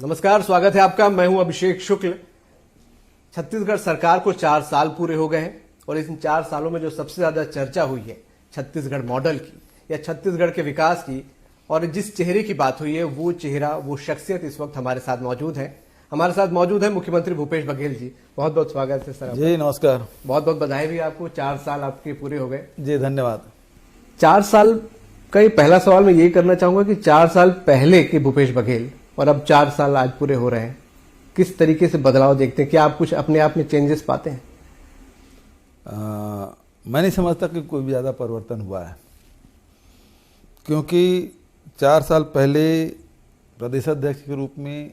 नमस्कार, स्वागत है आपका। मैं हूं अभिषेक शुक्ल। छत्तीसगढ़ सरकार को 4 साल पूरे हो गए हैं और इन 4 सालों में जो सबसे ज्यादा चर्चा हुई है छत्तीसगढ़ मॉडल की या छत्तीसगढ़ के विकास की, और जिस चेहरे की बात हुई है वो चेहरा, वो शख्सियत इस वक्त हमारे साथ मौजूद है। हमारे साथ मौजूद है मुख्यमंत्री भूपेश बघेल जी। बहुत बहुत स्वागत है सर। जी नमस्कार। बहुत बहुत बधाई भी आपको, 4 साल आपके पूरे हो गए। जी धन्यवाद। 4 साल का ये पहला सवाल मैं यही करना चाहूंगा कि 4 साल पहले के भूपेश बघेल और अब 4 साल आज पूरे हो रहे हैं, किस तरीके से बदलाव देखते हैं? क्या आप कुछ अपने आप में चेंजेस पाते हैं? मैं नहीं समझता कि कोई भी ज़्यादा परिवर्तन हुआ है, क्योंकि 4 साल पहले प्रदेश अध्यक्ष के रूप में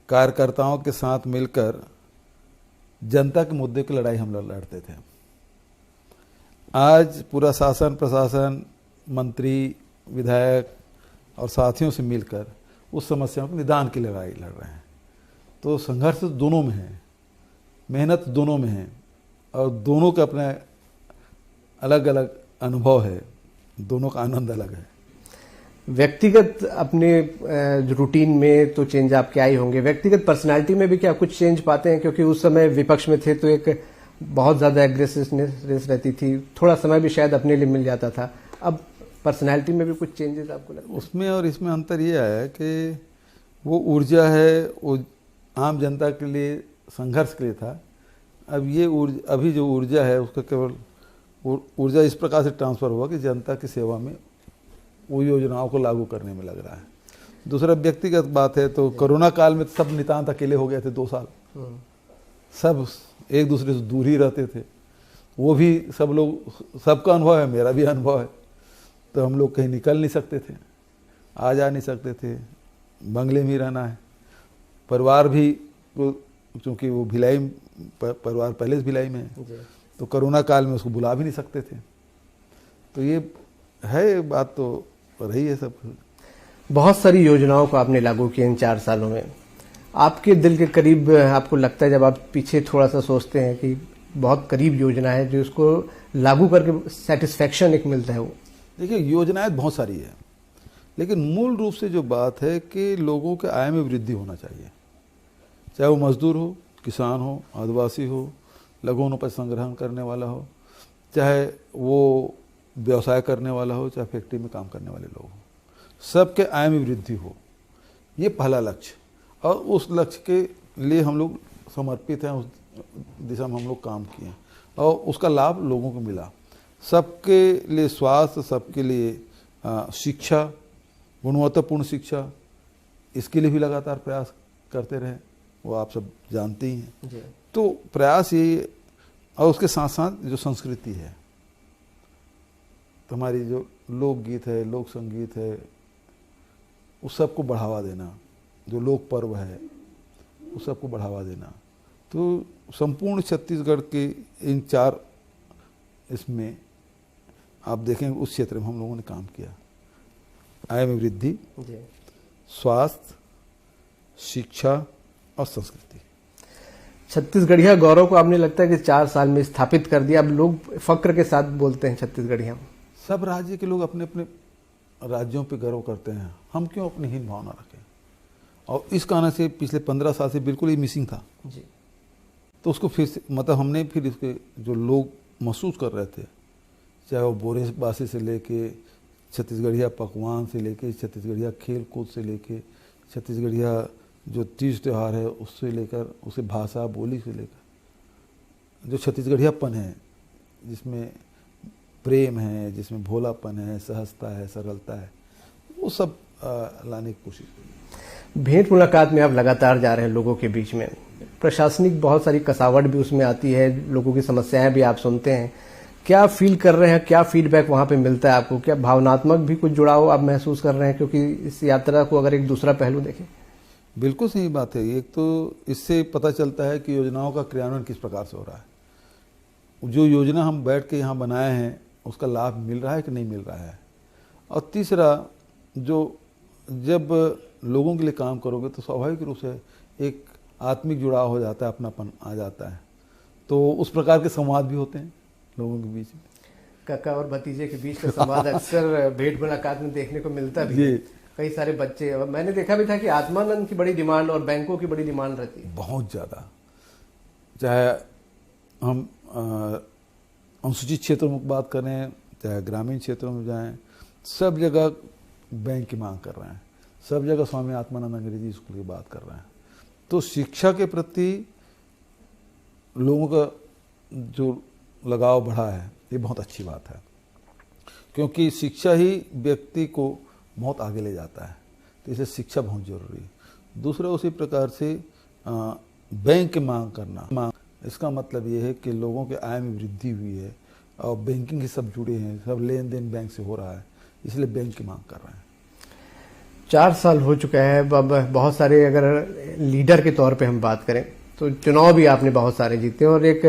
कार्यकर्ताओं के साथ मिलकर जनता के मुद्दे की लड़ाई हम लोग लड़ते थे। आज पूरा शासन, प्रशासन, मंत्री, विधायक और साथियों से मिलकर उस समस्याओं के निदान की लड़ाई लड़ रहे हैं। तो संघर्ष दोनों में है, मेहनत दोनों में है और दोनों के अपने अलग अलग अनुभव है, दोनों का आनंद अलग है। व्यक्तिगत अपने रूटीन में तो चेंज आपके आए होंगे, व्यक्तिगत पर्सनालिटी में भी क्या कुछ चेंज पाते हैं? क्योंकि उस समय विपक्ष में थे तो एक बहुत ज्यादा एग्रेसिवनेस रहती थी, थोड़ा समय भी शायद अपने लिए मिल जाता था। अब पर्सनालिटी में भी कुछ चेंजेस आपको लगता है? उसमें और इसमें अंतर ये आया कि वो ऊर्जा है, वो आम जनता के लिए संघर्ष के लिए था। अब ये अभी जो ऊर्जा है उसका केवल ऊर्जा इस प्रकार से ट्रांसफर हुआ कि जनता की सेवा में वो योजनाओं को लागू करने में लग रहा है। दूसरा व्यक्तिगत बात है तो कोरोना काल में सब नितांत अकेले हो गए थे। 2 साल सब एक दूसरे से दूर ही रहते थे। वो भी सब लोग, सबका अनुभव है, मेरा भी अनुभव है। तो हम लोग कहीं निकल नहीं सकते थे, आ जा नहीं सकते थे, बंगले में ही रहना है। परिवार भी, क्योंकि वो भिलाई, परिवार पहले से भिलाई में है, तो कोरोना काल में उसको बुला भी नहीं सकते थे। तो ये है बात, तो रही है सब। बहुत सारी योजनाओं को आपने लागू किया इन 4 सालों में। आपके दिल के करीब आपको लगता है, जब आप पीछे थोड़ा सा सोचते हैं कि बहुत करीब योजना है जो इसको लागू करके सेटिस्फेक्शन एक मिलता है? वो देखिए, योजनाएं बहुत सारी है, लेकिन मूल रूप से जो बात है कि लोगों के आय में वृद्धि होना चाहिए। चाहे वो मजदूर हो, किसान हो, आदिवासी हो, लघु वनोपज संग्रहण करने वाला हो, चाहे वो व्यवसाय करने वाला हो, चाहे फैक्ट्री में काम करने वाले लोग हो, सबके आय में वृद्धि हो। ये पहला लक्ष्य, और उस लक्ष्य के लिए हम लोग समर्पित हैं, उस दिशा में हम लोग काम किए हैं और उसका लाभ लोगों को मिला। सबके लिए स्वास्थ्य, सबके लिए शिक्षा, गुणवत्तापूर्ण शिक्षा, इसके लिए भी लगातार प्रयास करते रहे, वो आप सब जानते ही हैं। तो प्रयास ये, और उसके साथ साथ जो संस्कृति है, तो हमारी जो लोकगीत है, लोक संगीत है, उस सबको बढ़ावा देना, जो लोक पर्व है उस सबको बढ़ावा देना। तो संपूर्ण छत्तीसगढ़ के इन 4 इसमें आप देखें उस क्षेत्र में हम लोगों ने काम किया। आय में वृद्धि, स्वास्थ्य, शिक्षा और संस्कृति। छत्तीसगढ़िया गौरव को आपने लगता है कि 4 साल में स्थापित कर दिया? अब लोग फक्र के साथ बोलते हैं छत्तीसगढ़िया। सब राज्य के लोग अपने अपने राज्यों पे गर्व करते हैं, हम क्यों अपनी हीन भावना रखें? और इस कारण से पिछले 15 साल से बिल्कुल ही मिसिंग था जी। तो उसको फिर से, मतलब हमने फिर इसके जो लोग महसूस कर रहे थे, चाहे वो बोरेबासी से लेके, छत्तीसगढ़िया पकवान से लेके, छत्तीसगढ़िया खेल कूद से लेके, छत्तीसगढ़िया जो तीज त्यौहार है उससे लेकर, उसे भाषा बोली से लेकर, जो छत्तीसगढ़ियापन है, जिसमें प्रेम है, जिसमें भोलापन है, सहजता है, सरलता है, वो सब लाने की कोशिश की। भेंट मुलाकात में आप लगातार जा रहे हैं लोगों के बीच में, प्रशासनिक बहुत सारी कसावट भी उसमें आती है, लोगों की समस्याएं भी आप सुनते हैं। क्या फील कर रहे हैं, क्या फीडबैक वहां पे मिलता है आपको? क्या भावनात्मक भी कुछ जुड़ाव आप महसूस कर रहे हैं? क्योंकि इस यात्रा को अगर एक दूसरा पहलू देखें। बिल्कुल सही बात है। एक तो इससे पता चलता है कि योजनाओं का क्रियान्वयन किस प्रकार से हो रहा है, जो योजना हम बैठ के यहाँ बनाए हैं उसका लाभ मिल रहा है कि नहीं मिल रहा है। और तीसरा, जो जब लोगों के लिए काम करोगे तो स्वाभाविक रूप से एक आत्मिक जुड़ाव हो जाता है, अपनापन आ जाता है। तो उस प्रकार के संवाद भी होते हैं लोगों के बीच में। काका और भतीजे के बीच का संवाद अक्सर भेंट मुलाकात में देखने को मिलता भी है। कई सारे बच्चे, और मैंने देखा भी था कि आत्मानंद की बड़ी डिमांड और बैंकों की बड़ी डिमांड रहती है। बहुत ज़्यादा, चाहे हम अनुसूचित क्षेत्रों में बात करें, चाहे ग्रामीण क्षेत्रों में जाएं, सब जगह बैंक की मांग कर रहे हैं, सब जगह स्वामी आत्मानंद अंग्रेजी स्कूल की बात कर रहे हैं। तो शिक्षा के प्रति लोगों का जो लगाव बढ़ा है, ये बहुत अच्छी बात है, क्योंकि शिक्षा ही व्यक्ति को बहुत आगे ले जाता है। तो इसे शिक्षा बहुत जरूरी है। दूसरा, उसी प्रकार से बैंक की मांग करना, इसका मतलब ये है कि लोगों के आय में वृद्धि हुई है और बैंकिंग से सब जुड़े हैं, सब लेन देन बैंक से हो रहा है, इसलिए बैंक की मांग कर रहे हैं। 4 साल हो चुका है। अब बहुत सारे, अगर लीडर के तौर पे हम बात करें तो चुनाव भी आपने बहुत सारे जीते और एक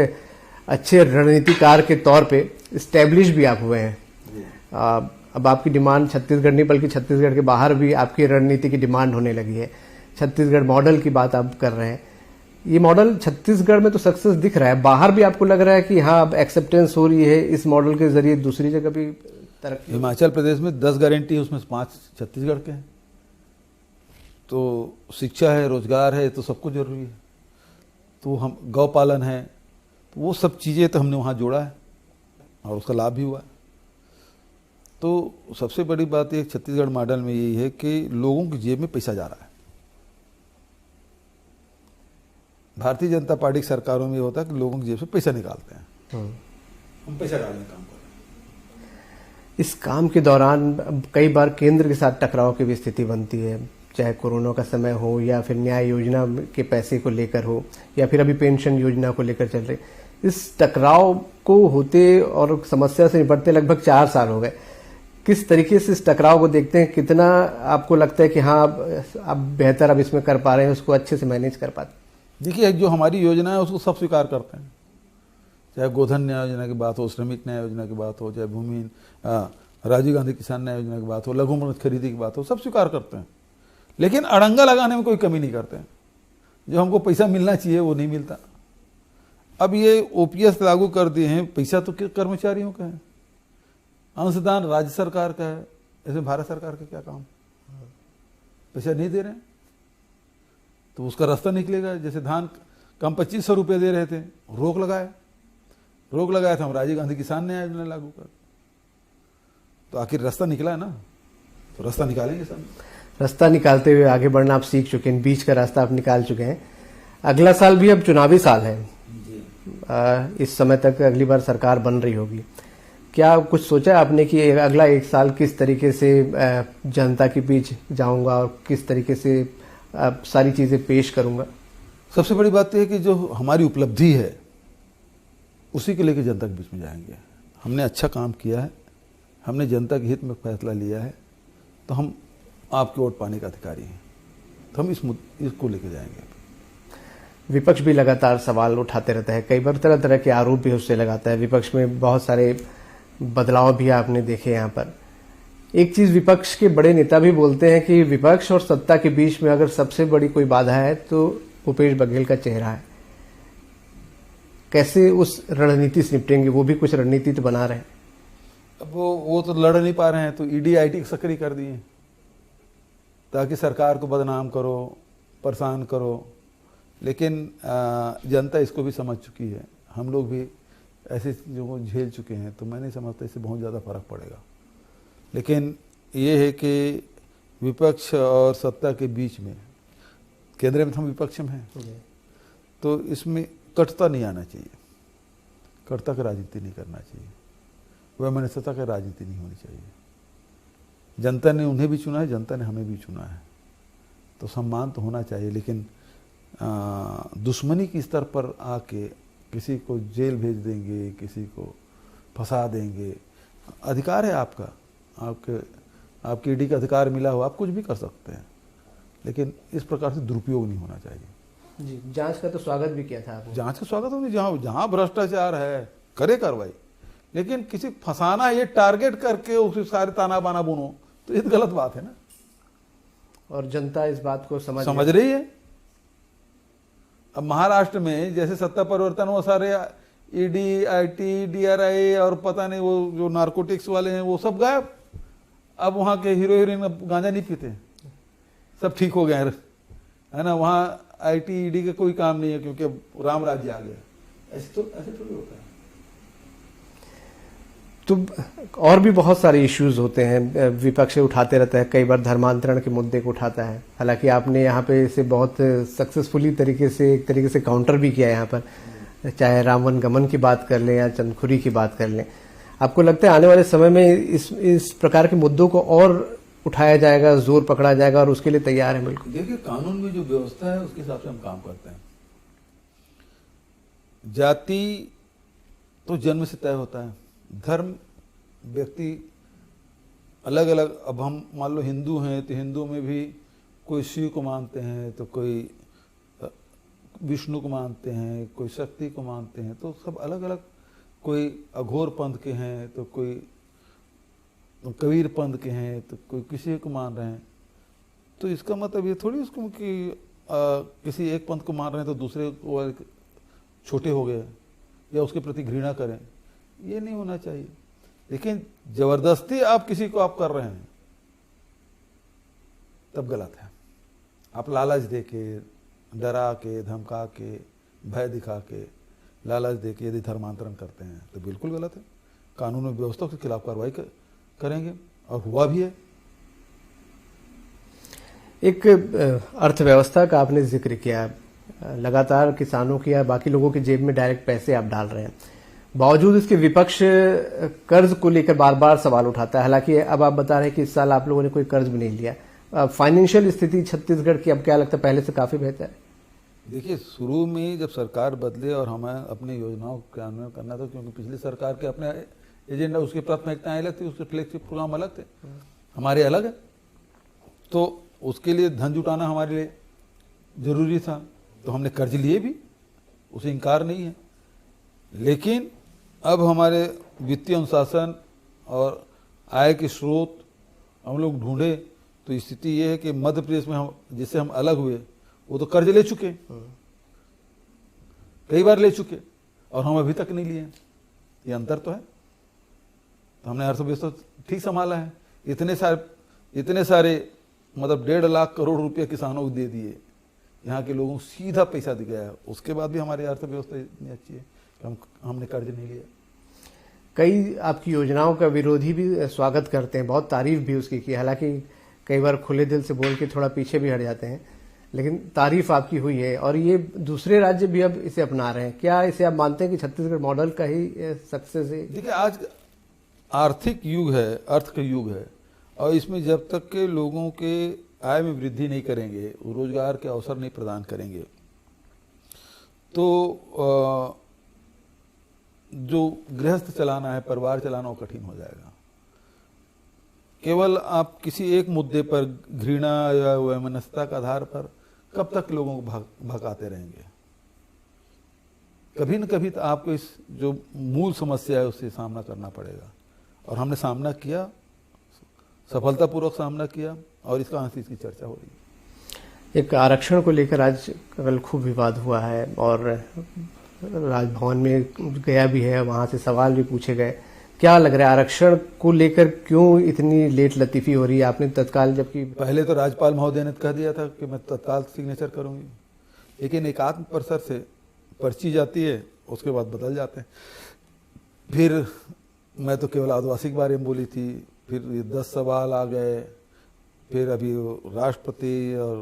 अच्छे रणनीतिकार के तौर पे स्टैब्लिश भी आप हुए हैं। अब आपकी डिमांड छत्तीसगढ़ नहीं बल्कि छत्तीसगढ़ के बाहर भी आपकी रणनीति की डिमांड होने लगी है। छत्तीसगढ़ मॉडल की बात आप कर रहे हैं। ये मॉडल छत्तीसगढ़ में तो सक्सेस दिख रहा है, बाहर भी आपको लग रहा है कि हाँ अब एक्सेप्टेंस हो रही है इस मॉडल के जरिए दूसरी जगह भी तरक्की? हिमाचल प्रदेश में 10 गारंटी है, उसमें 5 छत्तीसगढ़ के हैं। तो शिक्षा है, रोजगार है, तो सब कुछ जरूरी है। तो हम गौ पालन है, तो वो सब चीज़ें तो हमने वहाँ जोड़ा है और उसका लाभ भी हुआ है। तो सबसे बड़ी बात ये छत्तीसगढ़ मॉडल में यही है कि लोगों की जेब में पैसा जा रहा है। भारतीय जनता पार्टी की सरकारों में ये होता है कि लोगों की जेब से पैसा निकालते हैं, हम पैसा डालने का काम कर रहे हैं। इस काम के दौरान कई बार केंद्र के साथ टकराव की भी स्थिति बनती है, चाहे कोरोना का समय हो या फिर न्याय योजना के पैसे को लेकर हो या फिर अभी पेंशन योजना को लेकर चल रही। इस टकराव को होते और समस्या से निपटते लगभग 4 साल हो गए। किस तरीके से इस टकराव को देखते हैं? कितना आपको लगता है कि हाँ अब बेहतर अब इसमें कर पा रहे हैं, उसको अच्छे से मैनेज कर पाते? देखिए, जो हमारी योजना है उसको सब स्वीकार करते हैं, चाहे गोधन न्याय योजना की बात हो, श्रमिक न्याय योजना की बात हो, चाहे भूमि राजीव गांधी किसान न्याय योजना की बात हो, लघु मूल्य खरीदी की बात हो, सब स्वीकार करते हैं। लेकिन अड़ंगा लगाने में कोई कमी नहीं करते हैं। जो हमको पैसा मिलना चाहिए वो नहीं मिलता। अब ये ओपीएस लागू कर दिए हैं, पैसा तो कर्मचारियों का है, अंशदान राज्य सरकार का है, इसमें भारत सरकार का क्या काम? पैसा नहीं दे रहे हैं तो उसका रास्ता निकलेगा। जैसे धान कम 2500 रुपये दे रहे थे, रोक लगाया था हम, राजीव गांधी किसान न्याय योजना लागू कर, तो आखिर रास्ता निकला है ना, तो रास्ता निकालेंगे सब। रास्ता निकालते हुए आगे बढ़ना आप सीख चुके हैं, बीच का रास्ता आप निकाल चुके हैं। अगला साल भी अब चुनावी साल है, इस समय तक अगली बार सरकार बन रही होगी। क्या कुछ सोचा आपने कि अगला 1 साल किस तरीके से जनता के बीच जाऊंगा और किस तरीके से सारी चीजें पेश करूंगा? सबसे बड़ी बात यह है कि जो हमारी उपलब्धि है उसी के लेके जनता के बीच में जाएंगे। हमने अच्छा काम किया है, हमने जनता के हित में फैसला लिया है, तो हम आपके वोट पाने का अधिकारी हैं, तो हम इसको लेके जाएंगे। विपक्ष भी लगातार सवाल उठाते रहता है, कई बार तरह तरह के आरोप भी उससे लगाता है। विपक्ष में बहुत सारे बदलाव भी आपने देखे यहाँ पर। एक चीज विपक्ष के बड़े नेता भी बोलते हैं कि विपक्ष और सत्ता के बीच में अगर सबसे बड़ी कोई बाधा है तो भूपेश बघेल का चेहरा है। कैसे उस रणनीति से निपटेंगे? वो भी कुछ रणनीति तो बना रहे हैं। अब वो तो लड़ नहीं पा रहे हैं, तो ईडी आईटी सक्रिय कर दिए ताकि सरकार को बदनाम करो, परेशान करो। लेकिन जनता इसको भी समझ चुकी है, हम लोग भी ऐसी चीज़ों को झेल चुके हैं, तो मैं नहीं समझता इससे बहुत ज़्यादा फर्क पड़ेगा। लेकिन ये है कि विपक्ष और सत्ता के बीच में, केंद्र में हम विपक्ष में हैं, तो इसमें कटता नहीं आना चाहिए, कटता की राजनीति नहीं करना चाहिए, वैमनस्यता की राजनीति नहीं होनी चाहिए। जनता ने उन्हें भी चुना है, जनता ने हमें भी चुना है, तो सम्मान तो होना चाहिए। लेकिन दुश्मनी की स्तर पर आके किसी को जेल भेज देंगे, किसी को फंसा देंगे, अधिकार है आपका, आपके ईडी का अधिकार मिला हो, आप कुछ भी कर सकते हैं, लेकिन इस प्रकार से दुरुपयोग नहीं होना चाहिए। जी, जांच का तो स्वागत भी किया था आपने। जांच का स्वागत होनी, जहां भ्रष्टाचार है करे कार्रवाई, लेकिन किसी फंसाना, ये टारगेट करके उसे सारे ताना बाना बुनो, तो ये गलत बात है ना। और जनता इस बात को समझ रही है। अब महाराष्ट्र में जैसे सत्ता परिवर्तन हुआ, सारे ईडी, आईटी, डीआरआई और पता नहीं वो जो नारकोटिक्स वाले हैं वो सब गायब। अब वहाँ के हीरो हीरोइन अब गांजा नहीं पीते, सब ठीक हो गए हैं, है ना। वहाँ आईटी ईडी का कोई काम नहीं है क्योंकि अब राम राज्य आ गया। ऐसे थोड़ी होता है। तो और भी बहुत सारे इश्यूज होते हैं, विपक्ष उठाते रहता है, कई बार धर्मांतरण के मुद्दे को उठाता है। हालांकि आपने यहाँ पे इसे बहुत सक्सेसफुली एक तरीके से काउंटर भी किया यहाँ पर, चाहे रामवन गमन की बात कर लें या चंदखुरी की बात कर लें। आपको लगता है आने वाले समय में इस प्रकार के मुद्दों को और उठाया जाएगा, जोर पकड़ा जाएगा, और उसके लिए तैयार है? बिल्कुल। देखिए, कानून में जो व्यवस्था है उसके हिसाब से हम काम करते हैं। जाति तो जन्म से तय होता है, धर्म व्यक्ति अलग अलग। अब हम मान लो हिंदू हैं तो हिंदू में भी कोई शिव को मानते हैं, तो कोई विष्णु को मानते हैं, कोई शक्ति को मानते हैं, तो सब अलग अलग। कोई अघोर पंथ के हैं तो कोई कबीर पंथ के हैं, तो कोई किसी को मान रहे हैं। तो इसका मतलब ये थोड़ी उसको कि किसी एक पंथ को मान रहे हैं तो दूसरे को छोटे हो गए या उसके प्रति घृणा करें, ये नहीं होना चाहिए। लेकिन जबरदस्ती आप किसी को आप कर रहे हैं तब गलत है। आप लालच दे के, डरा के, धमका के, भय दिखा के, लालच दे के यदि धर्मांतरण करते हैं तो बिल्कुल गलत है। कानून और व्यवस्था के खिलाफ कार्रवाई करेंगे, और हुआ भी है। एक अर्थव्यवस्था का आपने जिक्र किया, लगातार किसानों की या बाकी लोगों की जेब में डायरेक्ट पैसे आप डाल रहे हैं, बावजूद इसके विपक्ष कर्ज को लेकर बार बार सवाल उठाता है। हालांकि अब आप बता रहे हैं कि इस साल आप लोगों ने कोई कर्ज भी नहीं लिया। फाइनेंशियल स्थिति छत्तीसगढ़ की अब क्या लगता है पहले से काफी बेहतर है? देखिए, शुरू में जब सरकार बदले और हमें अपनी योजनाओं का क्रियान्वयन करना था, क्योंकि पिछली सरकार के अपने एजेंडा, उसकी प्राथमिकताएं अलग थी, उसके फ्लैगशिप प्रोग्राम अलग थे, हमारे अलग है। तो उसके लिए धन जुटाना हमारे लिए जरूरी था, तो हमने कर्ज लिए भी, उसे इनकार नहीं है। लेकिन अब हमारे वित्तीय अनुशासन और आय के स्रोत हम लोग ढूंढे तो स्थिति ये है कि मध्य प्रदेश में हम जिससे हम अलग हुए वो तो कर्ज ले चुके, कई बार ले चुके, और हम अभी तक नहीं लिए। ये अंतर तो है। तो हमने अर्थव्यवस्था ठीक संभाला है। इतने सारे मतलब 1.5 लाख करोड़ रुपए किसानों को दे दिए, यहाँ के लोगों को सीधा पैसा दिया गया। उसके बाद भी हमारी अर्थव्यवस्था इतनी अच्छी है कि हमने कर्ज नहीं लिया। कई आपकी योजनाओं का विरोधी भी स्वागत करते हैं, बहुत तारीफ भी उसकी की। हालांकि कई बार खुले दिल से बोल के थोड़ा पीछे भी हट जाते हैं, लेकिन तारीफ आपकी हुई है, और ये दूसरे राज्य भी अब इसे अपना रहे हैं। क्या इसे आप मानते हैं कि छत्तीसगढ़ मॉडल का ही सक्सेस है? देखिए, आज आर्थिक युग है, अर्थ का युग है, और इसमें जब तक के लोगों के आय में वृद्धि नहीं करेंगे, रोजगार के अवसर नहीं प्रदान करेंगे, तो जो गृहस्थ चलाना है, परिवार चलाना, वो कठिन हो जाएगा। केवल आप किसी एक मुद्दे पर घृणा या वैमनस्यता के आधार पर कब तक लोगों को भगाते रहेंगे? कभी न कभी तो आपको इस जो मूल समस्या है उससे सामना करना पड़ेगा, और हमने सामना किया, सफलतापूर्वक सामना किया, और इसका आज इसकी चर्चा हो रही है। एक आरक्षण को लेकर आज कल खूब विवाद हुआ है, और राजभवन में गया भी है, वहां से सवाल भी पूछे गए। क्या लग रहा है आरक्षण को लेकर क्यों इतनी लेट लतीफी हो रही है? आपने तत्काल, जबकि पहले तो राज्यपाल महोदय ने कह दिया था कि मैं तत्काल सिग्नेचर करूंगी, लेकिन एकात्म परिसर से पर्ची जाती है, उसके बाद बदल जाते हैं। फिर मैं तो केवल आदिवासी के बारे में बोली थी, फिर ये 10 सवाल आ गए, फिर अभी राष्ट्रपति और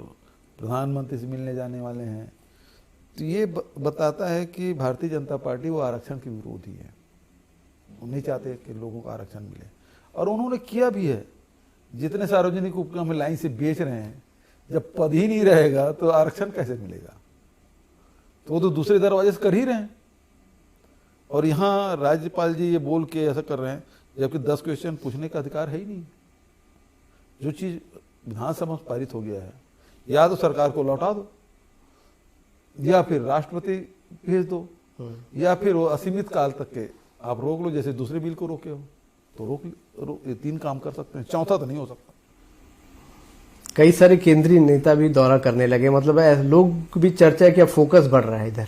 प्रधानमंत्री से मिलने जाने वाले हैं। तो ये बताता है कि भारतीय जनता पार्टी वो आरक्षण की विरोधी है, वो नहीं चाहते कि लोगों को आरक्षण मिले, और उन्होंने किया भी है। जितने सार्वजनिक उपक्रम में लाइन से बेच रहे हैं, जब पद ही नहीं रहेगा तो आरक्षण कैसे मिलेगा? तो वो तो दूसरे दरवाजे से कर ही रहे हैं। और यहाँ राज्यपाल जी ये बोल के ऐसा कर रहे हैं, जबकि 10 क्वेश्चन पूछने का अधिकार है ही नहीं। जो चीज विधानसभा में पारित हो गया है, या तो सरकार को लौटा दो, या फिर राष्ट्रपति भेज दो, या फिर वो असीमित काल तक के आप रोक लो, जैसे दूसरे बिल को रोके हो, तो रोक ये 3 काम कर सकते हैं, चौथा तो नहीं हो सकता। कई सारे केंद्रीय नेता भी दौरा करने लगे, मतलब लोग भी चर्चा है कि अब फोकस बढ़ रहा है इधर,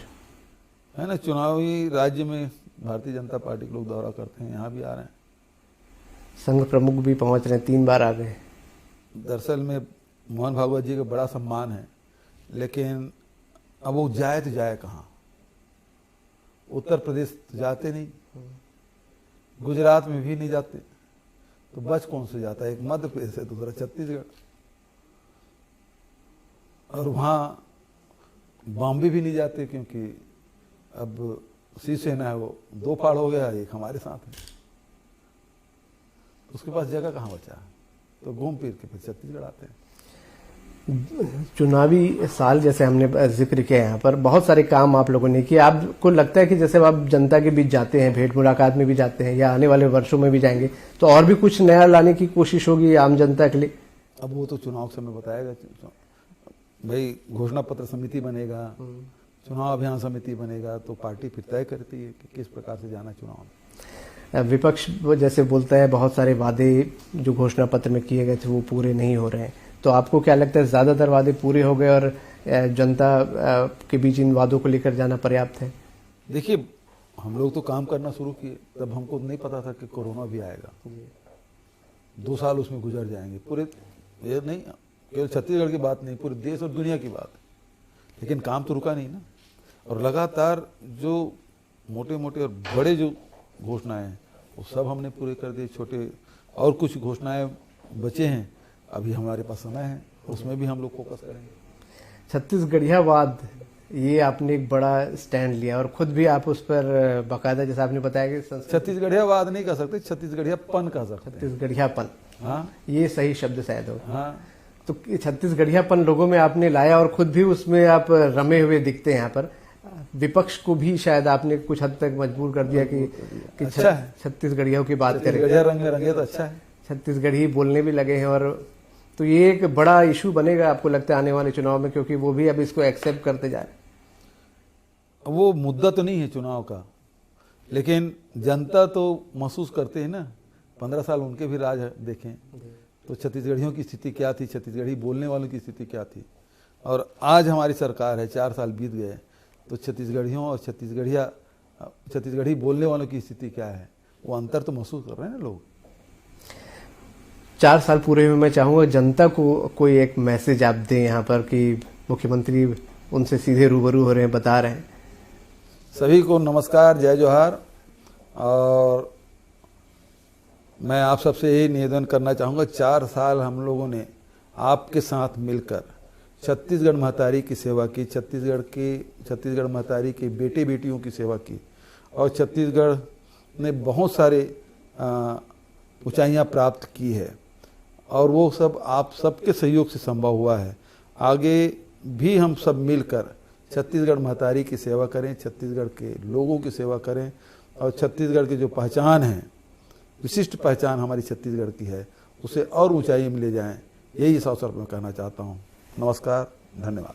है ना। चुनावी राज्य में भारतीय जनता पार्टी के लोग दौरा करते हैं, यहाँ भी आ रहे हैं। संघ प्रमुख भी पहुंच रहे हैं, 3 बार आ गए। दरअसल में मोहन भागवत जी का बड़ा सम्मान है, लेकिन अब वो जाए तो जाए कहाँ? उत्तर प्रदेश तो जाते नहीं, गुजरात में भी नहीं जाते, तो बच कौन से जाता है? एक मध्य प्रदेश है, दूसरा छत्तीसगढ़, और वहाँ बॉम्बे भी नहीं जाते, क्योंकि अब शिवसेना है वो 2 फाड़ हो गया, एक हमारे साथ है, उसके पास जगह कहाँ बचा है? तो घूम फिर के फिर छत्तीसगढ़ आते हैं। चुनावी साल जैसे हमने जिक्र किया, यहाँ पर बहुत सारे काम आप लोगों ने किए। आपको लगता है कि जैसे आप जनता के बीच जाते हैं, भेंट मुलाकात में भी जाते हैं, या आने वाले वर्षों में भी जाएंगे, तो और भी कुछ नया लाने की कोशिश होगी आम जनता के लिए? अब वो तो चुनाव समय बताएगा। भाई घोषणा पत्र समिति बनेगा, चुनाव अभियान समिति बनेगा, तो पार्टी फिर तय करती है कि किस प्रकार से जाना चुनाव में। विपक्ष जैसे बोलता है बहुत सारे वादे जो घोषणा पत्र में किए गए थे वो पूरे नहीं हो रहे हैं, तो आपको क्या लगता है ज्यादातर वादे पूरे हो गए और जनता के बीच इन वादों को लेकर जाना पर्याप्त है? देखिए, हम लोग तो काम करना शुरू किए, तब हमको नहीं पता था कि कोरोना भी आएगा। 2 साल उसमें गुजर जाएंगे पूरे, ये नहीं केवल छत्तीसगढ़ की बात नहीं, पूरे देश और दुनिया की बात है, लेकिन काम तो रुका नहीं ना। और लगातार जो मोटे मोटे और बड़े जो घोषणाएं हैं वो सब हमने पूरे कर दिए, छोटे और कुछ घोषणाएं बचे हैं, अभी हमारे पास समय है, उसमें भी हम लोग फोकस करेंगे। छत्तीसगढ़ियावाद, ये आपने एक बड़ा स्टैंड लिया और खुद भी आप उस पर बाकायदा, जैसा आपने बताया कि छत्तीसगढ़ियावाद नहीं कह सकते, छत्तीसगढ़ियापन कह सकते हैं। छत्तीसगढ़ियापन, हाँ, ये सही शब्द शायद हो। हाँ, तो छत्तीसगढ़ियापन लोगों में आपने लाया और खुद भी उसमें आप रमे हुए दिखते हैं। यहाँ पर विपक्ष को भी शायद आपने कुछ हद तक मजबूर कर दिया कि अच्छा है, छत्तीसगढ़ियों की बात करें, रंग में रंगे तो अच्छा है, छत्तीसगढ़ी बोलने भी लगे हैं। और तो ये एक बड़ा इशू बनेगा आपको लगता है आने वाले चुनाव में, क्योंकि वो भी अब इसको एक्सेप्ट करते जा रहे हैं। वो मुद्दा तो नहीं है चुनाव का, लेकिन जनता तो महसूस करते हैं ना। 15 साल उनके भी राज देखें तो छत्तीसगढ़ियों की स्थिति क्या थी, छत्तीसगढ़ी बोलने वालों की स्थिति क्या थी, और आज हमारी सरकार है, 4 साल बीत गए, तो छत्तीसगढ़ियों और छत्तीसगढ़ी बोलने वालों की स्थिति क्या है, वो अंतर तो महसूस कर रहे हैं ना लोग। 4 साल पूरे हुए, मैं चाहूंगा जनता को कोई एक मैसेज आप दें यहाँ पर कि मुख्यमंत्री उनसे सीधे रूबरू हो रहे हैं, बता रहे हैं। सभी को नमस्कार, जय जोहार। और मैं आप सबसे यही निवेदन करना चाहूँगा, 4 साल हम लोगों ने आपके साथ मिलकर छत्तीसगढ़ महतारी की सेवा की, छत्तीसगढ़ महतारी के बेटे बेटियों की सेवा की, और छत्तीसगढ़ ने बहुत सारे ऊंचाइयां प्राप्त की है, और वो सब आप सबके सहयोग से संभव हुआ है। आगे भी हम सब मिलकर छत्तीसगढ़ महतारी की सेवा करें, छत्तीसगढ़ के लोगों की सेवा करें, और छत्तीसगढ़ की जो पहचान है, विशिष्ट पहचान हमारी छत्तीसगढ़ की है, उसे और ऊंचाई में ले जाएं। यही इस अवसर पर मैं कहना चाहता हूँ। नमस्कार, धन्यवाद।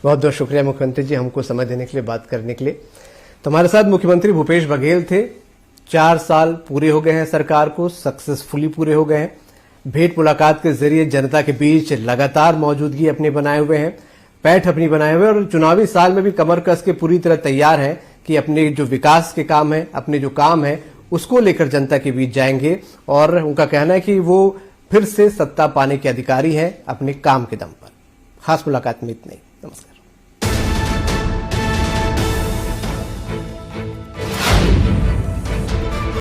बहुत बहुत शुक्रिया मुख्यमंत्री जी, हमको समय देने के लिए, बात करने के लिए। तो हमारे साथ मुख्यमंत्री भूपेश बघेल थे। 4 साल पूरे हो गए हैं सरकार को, सक्सेसफुली पूरे हो गए हैं। भेंट मुलाकात के जरिए जनता के बीच लगातार मौजूदगी अपने बनाए हुए हैं, पैठ अपनी बनाए हुए, और चुनावी साल में भी कमर कस के पूरी तरह तैयार है कि अपने जो विकास के काम है, अपने जो काम है, उसको लेकर जनता के बीच जाएंगे। और उनका कहना है कि वो फिर से सत्ता पाने के अधिकारी हैं अपने काम के दम पर। खास मुलाकात में इतना ही। नमस्कार।